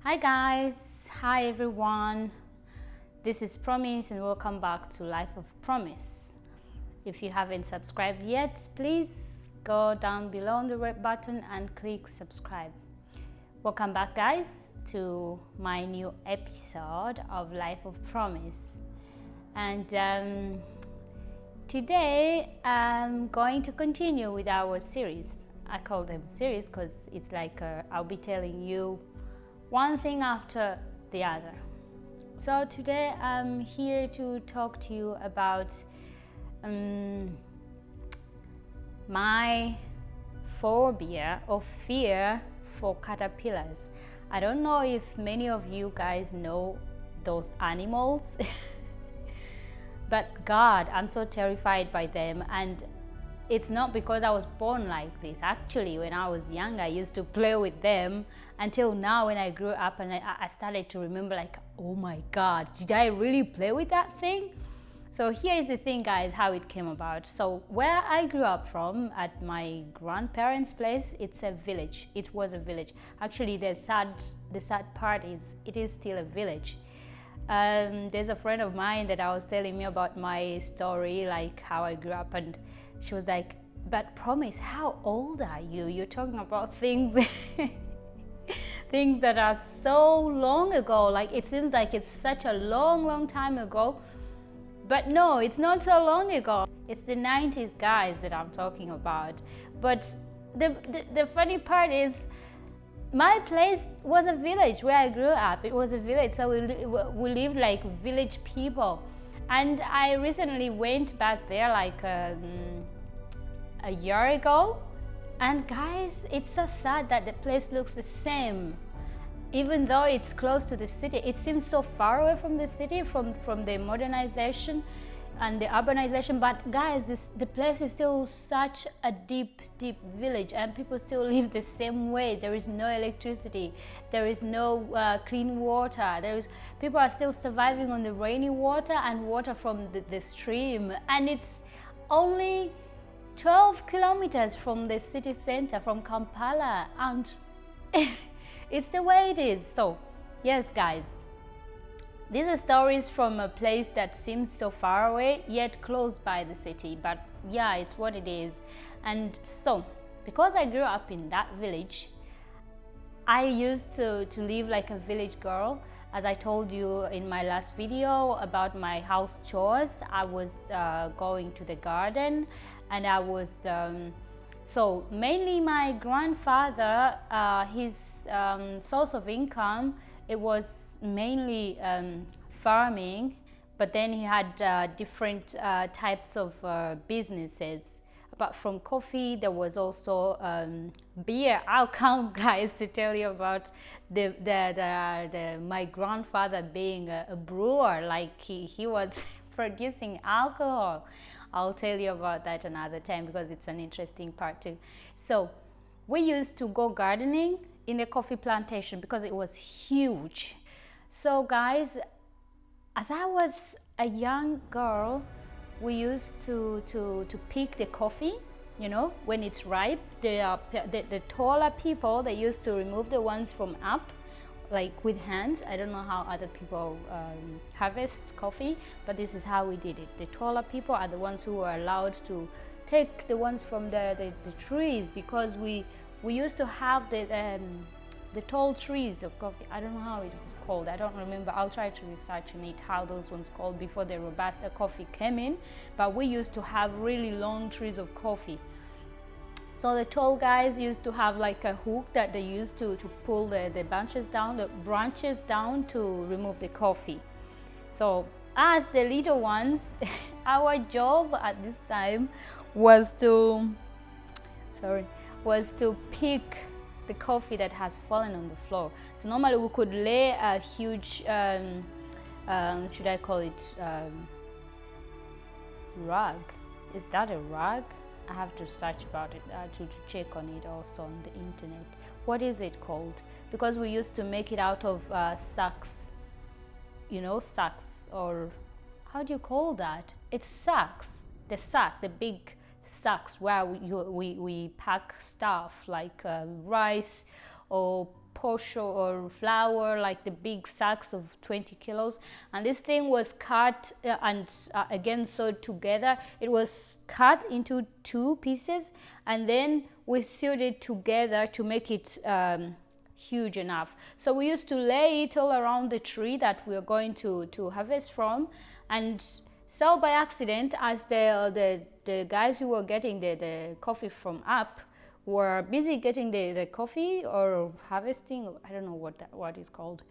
Hi guys, hi everyone. This is Promise and welcome back to Life of Promise. If you haven't subscribed yet, please go down below on the red button and click subscribe. Welcome back guys to my new episode of Life of Promise. And today I'm going to continue with our series. I call them series because it's like I'll be telling you one thing after the other. So today I'm here to talk to you about my phobia or fear for caterpillars. I don't know if many of you guys know those animals, but God, I'm so terrified by them. And it's not because I was born like this. Actually, when I was young, I used to play with them until now when I grew up and I started to remember like, oh my God, did I really play with that thing? So here is the thing guys, how it came about. So where I grew up from at my grandparents' place, it's a village. It was a village. Actually, the sad part is it is still a village. There's a friend of mine that I was telling me about my story, like how I grew up, and she was like, but Promise, how old are you? You're talking about things things that are so long ago. Like it seems like it's such a long time ago. But no, it's not so long ago. It's the 90s guys that I'm talking about. But the funny part is my place was a village where I grew up. It was a village, so we lived like village people. And I recently went back there like a year ago. And guys, it's so sad that the place looks the same. Even though it's close to the city, it seems so far away from the city, from the modernization and the urbanization. But guys, the place is still such a deep village, and people still live the same way. There is no electricity, there is no clean water. People are still surviving on the rainy water and water from the stream, and it's only 12 kilometers from the city center, from Kampala, and it's the way it is. So yes guys, these are stories from a place that seems so far away yet close by the city, but yeah, it's what it is. And so because I grew up in that village, I used to live like a village girl. As I told you in my last video about my house chores, I was going to the garden, and I was so mainly my grandfather, his source of income, it was mainly farming, but then he had different types of businesses. Apart from coffee, there was also beer. I'll come guys to tell you about my grandfather being a brewer, like he was producing alcohol. I'll tell you about that another time because it's an interesting part too. So we used to go gardening in the coffee plantation because it was huge. So guys, as I was a young girl, we used to pick the coffee, you know, when it's ripe. The taller people, they used to remove the ones from up, like with hands. I don't know how other people harvest coffee, but this is how we did it. The taller people are the ones who were allowed to take the ones from the trees, because we used to have the tall trees of coffee. I don't know how it was called. I don't remember. I'll try to research on it how those ones called before the Robusta coffee came in. But we used to have really long trees of coffee. So the tall guys used to have like a hook that they used to pull the branches down to remove the coffee. So as the little ones, our job at this time was to pick the coffee that has fallen on the floor. So normally we could lay a huge, should I call it rug? Is that a rug? I have to search about it to check on it also on the internet. What is it called? Because we used to make it out of sacks, you know, sacks, or how do you call that? It's sacks. The sack, the big sacks where we pack stuff like rice or posho or flour, like the big sacks of 20 kilos. And this thing was cut and again sewed together. It was cut into 2 pieces, and then we sewed it together to make it huge enough. So we used to lay it all around the tree that we were going to harvest from. And so by accident, as the guys who were getting the coffee from up were busy getting the coffee or harvesting, I don't know what is called.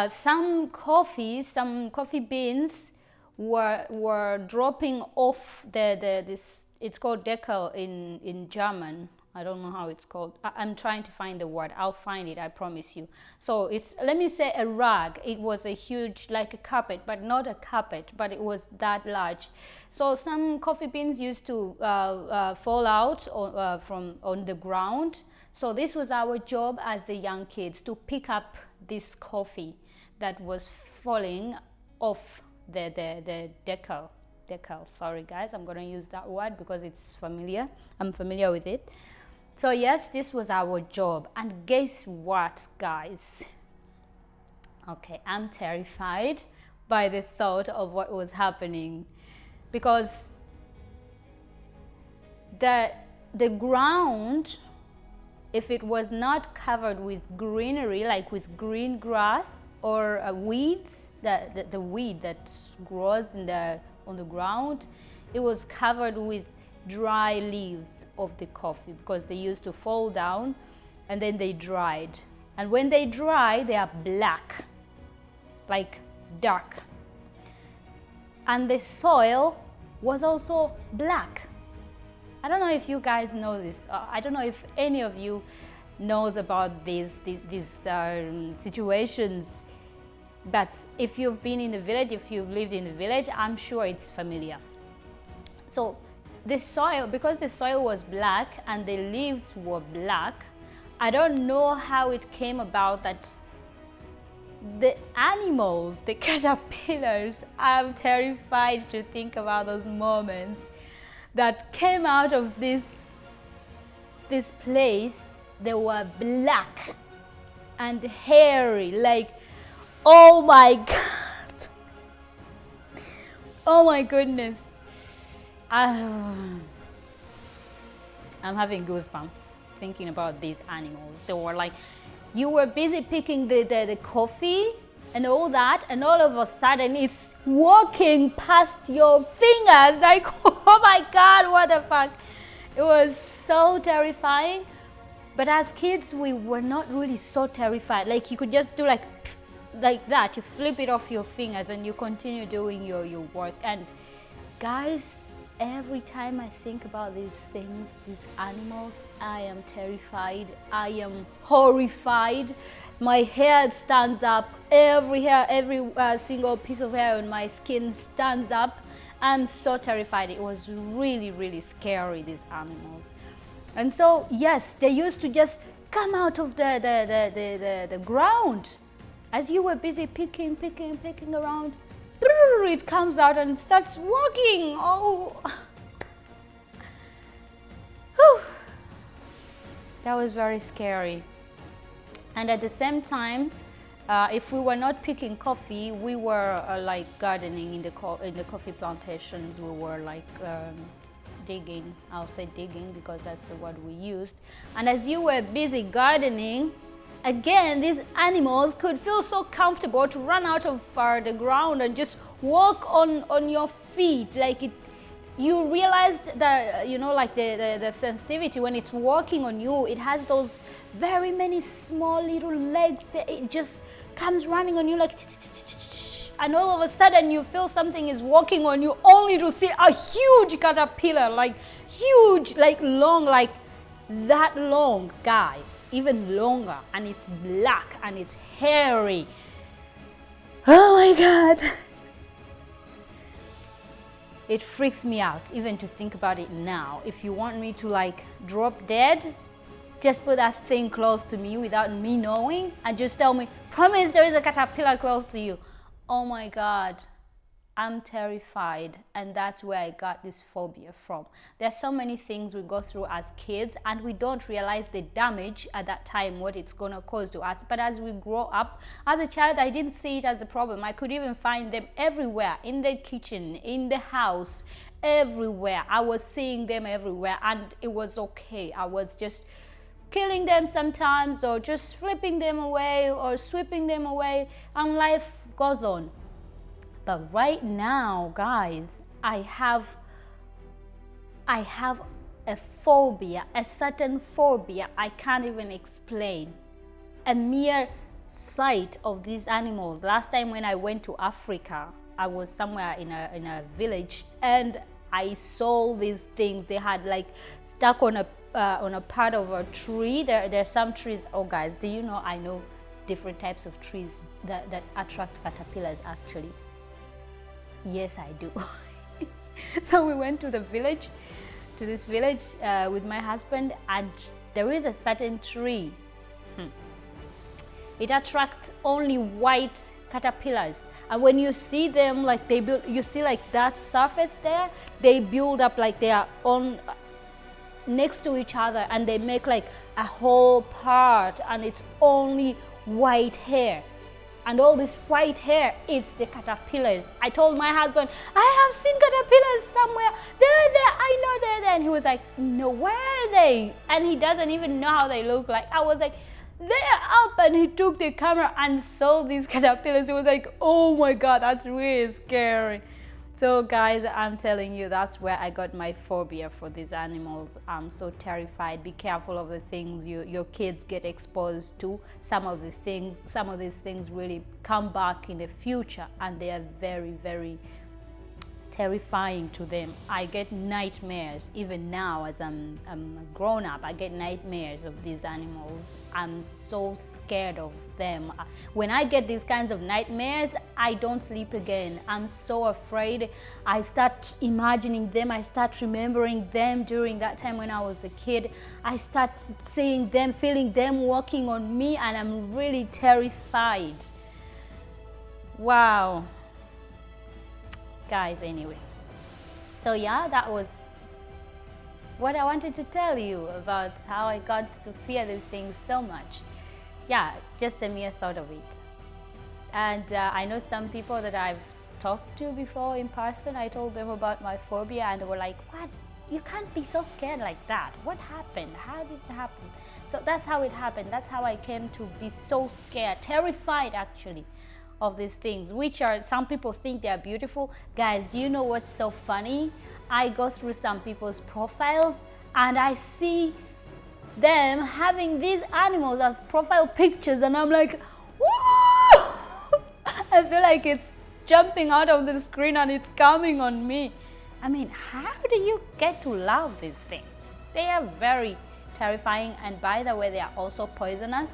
Some coffee beans were dropping off this. It's called Deckel in German. I don't know how it's called. I'm trying to find the word. I'll find it, I promise you. So it's, let me say, a rug. It was a huge, like a carpet, but not a carpet, but it was that large. So some coffee beans used to fall out on the ground. So this was our job as the young kids, to pick up this coffee that was falling off the decal. Sorry guys, I'm going to use that word because it's familiar. I'm familiar with it. So yes, this was our job. And guess what, guys? Okay, I'm terrified by the thought of what was happening, because the ground, if it was not covered with greenery, like with green grass or weeds, the weed that grows on the ground, it was covered with dry leaves of the coffee, because they used to fall down and then they dried. And when they dry, they are black, like dark. And the soil was also black. I don't know if you guys know this. I don't know if any of you knows about these situations. But if you've been in the village, if you've lived in the village, I'm sure it's familiar. So the soil, because the soil was black and the leaves were black, I don't know how it came about that the animals, the caterpillars, I'm terrified to think about those moments, that came out of this place. They were black and hairy, like, oh my God. Oh my goodness. I'm having goosebumps thinking about these animals. They were like, you were busy picking the coffee and all that, and all of a sudden it's walking past your fingers, like, oh my God, what the fuck. It was so terrifying. But as kids, we were not really so terrified. Like, you could just do like that, you flip it off your fingers and you continue doing your work. And guys, every time I think about these things, these animals, I am terrified. I am horrified. My hair stands up. Every single piece of hair on my skin stands up. I'm so terrified. It was really, really scary, these animals. And so, yes, they used to just come out of the ground. As you were busy picking around, it comes out and starts walking. Oh, whew. That was very scary. And at the same time, if we were not picking coffee, we were like gardening in the coffee plantations. We were like digging. I'll say digging because that's the word we used. And as you were busy gardening, again, these animals could feel so comfortable to run out of the ground and just walk on your feet. Like it, you realized that, you know, like the sensitivity when it's walking on you, it has those very many small little legs that it just comes running on you like, and all of a sudden you feel something is walking on you, only to see a huge caterpillar, like huge, like long, like that long, guys, even longer, and it's black and it's hairy. Oh my God. It freaks me out even to think about it now. If you want me to like drop dead, just put that thing close to me without me knowing and just tell me, promise there is a caterpillar close to you. Oh my God, I'm terrified, and that's where I got this phobia from. There's so many things we go through as kids and we don't realize the damage at that time, what it's gonna cause to us. But as we grow up, as a child, I didn't see it as a problem. I could even find them everywhere, in the kitchen, in the house, everywhere. I was seeing them everywhere, and it was okay. I was just killing them sometimes, or just flipping them away, or sweeping them away, and life goes on. But right now, guys, I have a phobia, a certain phobia I can't even explain. A mere sight of these animals. Last time when I went to Africa, I was somewhere in a village, and I saw these things. They had like stuck on a part of a tree. There's some trees. Oh guys, do you know I know different types of trees that attract caterpillars actually? Yes, I do. So we went to this village with my husband, and there is a certain tree. It attracts only white caterpillars, and when you see them, like you see like that surface there, they build up like they are on next to each other, and they make like a whole part, and it's only white hair. And all this white hair, it's the caterpillars. I told my husband, I have seen caterpillars somewhere. They're there, I know they're there. And he was like, no, where are they? And he doesn't even know how they look like. I was like, they're up. And he took the camera and saw these caterpillars. He was like, oh my God, that's really scary. So guys, I'm telling you, that's where I got my phobia for these animals. I'm so terrified. Be careful of the things your kids get exposed to. Some of these things really come back in the future, and they are very, very terrifying to them. I get nightmares even now as I'm grown up. I get nightmares of these animals. I'm so scared of them. When I get these kinds of nightmares, I don't sleep again. I'm so afraid. I start imagining them. I start remembering them during that time when I was a kid. I start seeing them, feeling them walking on me, and I'm really terrified. Wow. Guys, anyway, so yeah, that was what I wanted to tell you about how I got to fear these things so much. Yeah, just the mere thought of it. And I know some people that I've talked to before in person. I told them about my phobia, and they were like, what? You can't be so scared like that. What happened? How did it happen? So that's how it happened. That's how I came to be so scared, terrified actually, of these things, which are, some people think they are beautiful. Guys, do you know what's so funny? I go through some people's profiles, and I see them having these animals as profile pictures, and I'm like, woo! I feel like it's jumping out of the screen and it's coming on me. I mean, how do you get to love these things? They are very terrifying, and by the way, they are also poisonous.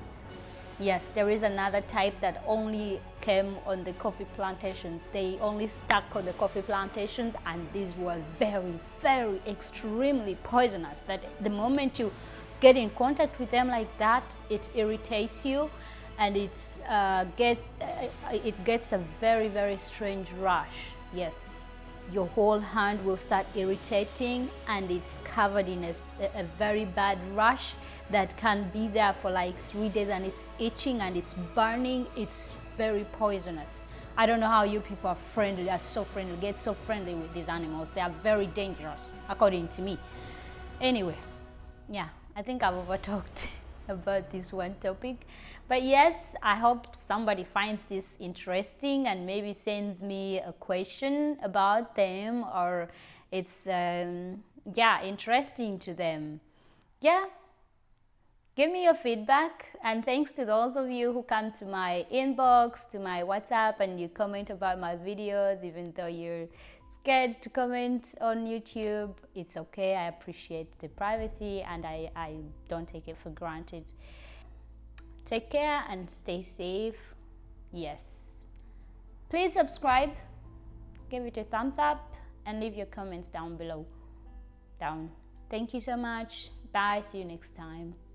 Yes, there is another type that only came on the coffee plantations. They only stuck on the coffee plantations, and these were very, very extremely poisonous, that the moment you get in contact with them like that, it irritates you, and it gets a very, very strange rash. Yes, your whole hand will start irritating, and it's covered in a very bad rash that can be there for like 3 days, and it's itching and it's burning. It's very poisonous. I don't know how you people are friendly, are so friendly, get so friendly with these animals. They are very dangerous, according to me. Anyway, yeah, I think I've overtalked about this one topic. But yes, I hope somebody finds this interesting and maybe sends me a question about them, or it's yeah, interesting to them. Yeah, give me your feedback, and thanks to those of you who come to my inbox, to my WhatsApp, and you comment about my videos, even though you're scared to comment on YouTube. It's okay. I appreciate the privacy, and I don't take it for granted. Take care and stay safe. Yes. Please subscribe, give it a thumbs up, and leave your comments down below. Thank you so much. Bye. See you next time.